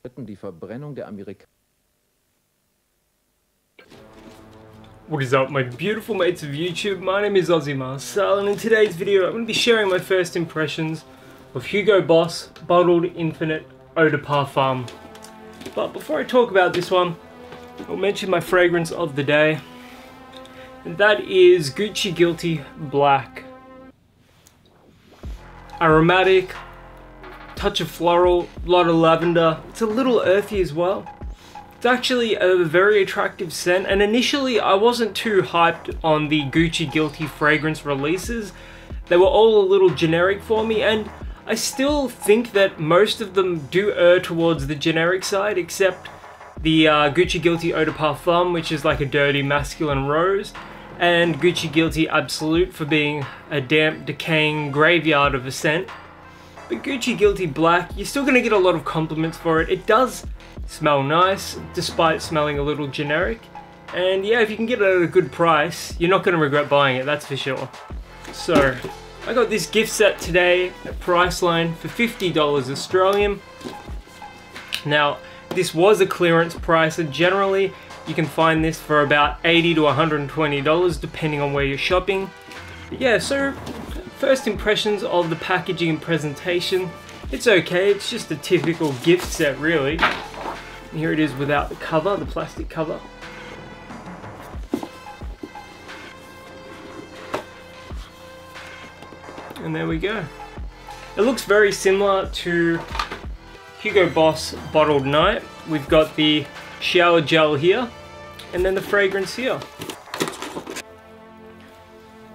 Die Verbrennung der What is up, my beautiful mates of YouTube? My name is Aussie Marcel, and in today's video I'm going to be sharing my first impressions of Hugo Boss Bottled Infinite Eau de Parfum. But before I talk about this one, I'll mention my fragrance of the day, and that is Gucci Guilty Black. Aromatic, touch of floral, a lot of lavender. It's a little earthy as well. It's actually a very attractive scent, and initially I wasn't too hyped on the Gucci Guilty fragrance releases. They were all a little generic for me, and I still think that most of them do err towards the generic side, except the Gucci Guilty Eau de Parfum, which is like a dirty masculine rose, and Gucci Guilty Absolute for being a damp, decaying graveyard of a scent. But Gucci Guilty Black, you're still going to get a lot of compliments for it. It does smell nice, despite smelling a little generic. And yeah, if you can get it at a good price, you're not going to regret buying it, that's for sure. So, I got this gift set today at Priceline for $50 Australian. Now, this was a clearance price, and generally you can find this for about $80 to $120 depending on where you're shopping. But yeah, so first impressions of the packaging and presentation. It's okay, it's just a typical gift set really. And here it is without the cover, the plastic cover. And there we go. It looks very similar to Hugo Boss Bottled Night. We've got the shower gel here, and then the fragrance here.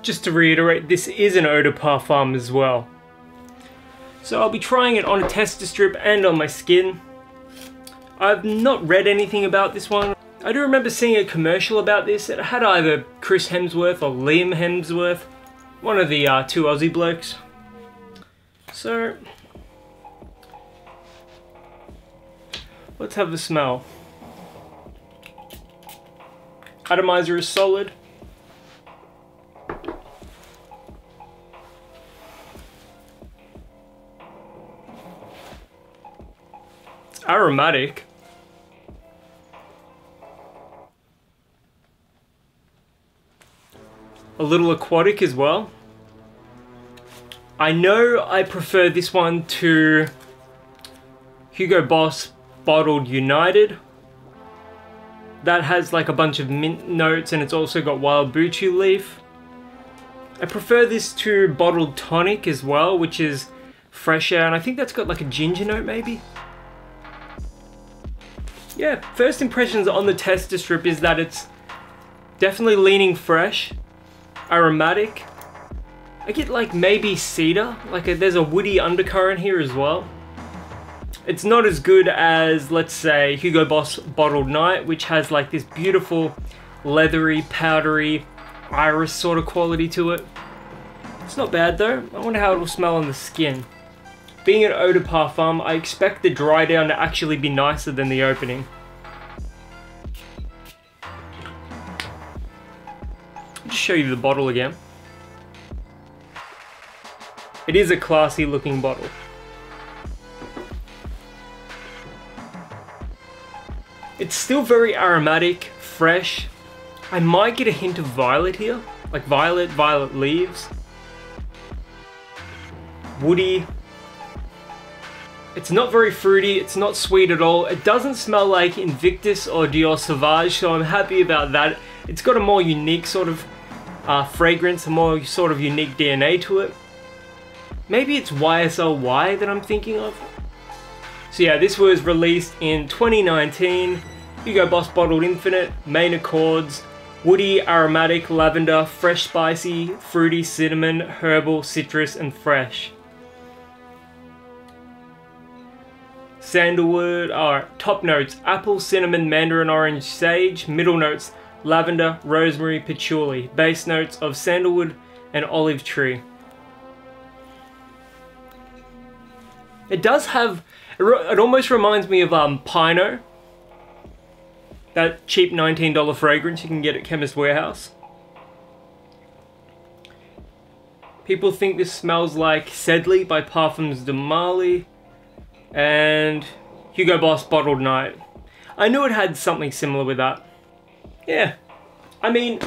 Just to reiterate, this is an eau de parfum as well. So I'll be trying it on a tester strip and on my skin. I've not read anything about this one. I do remember seeing a commercial about this. It had either Chris Hemsworth or Liam Hemsworth, one of the two Aussie blokes. So, let's have a smell. Atomizer is solid. It's aromatic. A little aquatic as well. I know I prefer this one to Hugo Boss Bottled United. That has like a bunch of mint notes, and it's also got wild buchu leaf. I prefer this to Bottled Tonic as well, which is fresher, and I think that's got like a ginger note maybe. Yeah, first impressions on the tester strip is that it's definitely leaning fresh, aromatic. I get like maybe cedar, there's a woody undercurrent here as well. It's not as good as, let's say, Hugo Boss Bottled Night, which has like this beautiful leathery, powdery, iris sort of quality to it. It's not bad though. I wonder how it will smell on the skin. Being an eau de parfum, I expect the dry down to actually be nicer than the opening. I'll just show you the bottle again. It is a classy looking bottle. It's still very aromatic, fresh. I might get a hint of violet here, like violet leaves. Woody. It's not very fruity, it's not sweet at all. It doesn't smell like Invictus or Dior Sauvage, so I'm happy about that. It's got a more unique sort of fragrance, a more sort of unique DNA to it. Maybe it's YSL-Y that I'm thinking of. So yeah, this was released in 2019. Hugo Boss Bottled Infinite, main accords, woody, aromatic, lavender, fresh, spicy, fruity, cinnamon, herbal, citrus, and fresh. Sandalwood, alright, top notes, apple, cinnamon, mandarin orange, sage. Middle notes, lavender, rosemary, patchouli. Base notes of sandalwood and olive tree. It does have, it almost reminds me of Pino. That cheap $19 fragrance you can get at Chemist Warehouse. People think this smells like Sedley by Parfums de Marly. And Hugo Boss Bottled Night. I knew it had something similar with that. Yeah, I mean,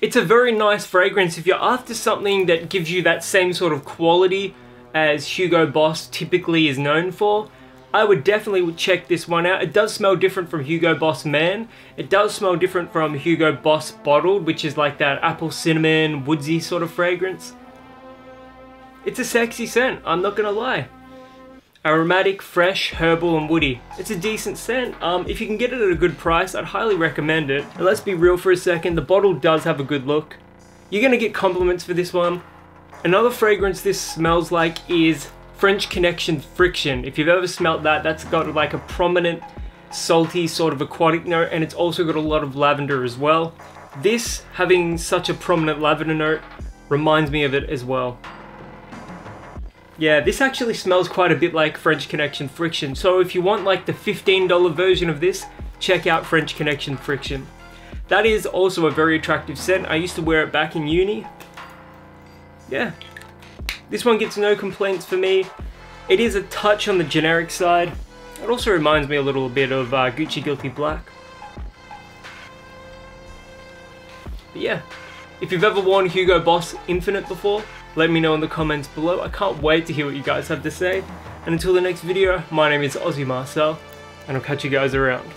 it's a very nice fragrance if you're after something that gives you that same sort of quality as Hugo Boss typically is known for. I would definitely check this one out. It does smell different from Hugo Boss Man. It does smell different from Hugo Boss Bottled, which is like that apple cinnamon woodsy sort of fragrance. It's a sexy scent, I'm not gonna lie. Aromatic, fresh, herbal and woody. It's a decent scent. If you can get it at a good price, I'd highly recommend it. And let's be real for a second, the bottle does have a good look. You're gonna get compliments for this one. Another fragrance this smells like is French Connection Friction. If you've ever smelt that, that's got like a prominent, salty sort of aquatic note, and it's also got a lot of lavender as well. This, having such a prominent lavender note, reminds me of it as well. Yeah, this actually smells quite a bit like French Connection Friction, so if you want like the $15 version of this, check out French Connection Friction. That is also a very attractive scent. I used to wear it back in uni. Yeah, this one gets no complaints for me. It is a touch on the generic side. It also reminds me a little bit of Gucci Guilty Black. But yeah, if you've ever worn Hugo Boss Infinite before, let me know in the comments below. I can't wait to hear what you guys have to say. And until the next video, my name is Aussie Marcel, and I'll catch you guys around.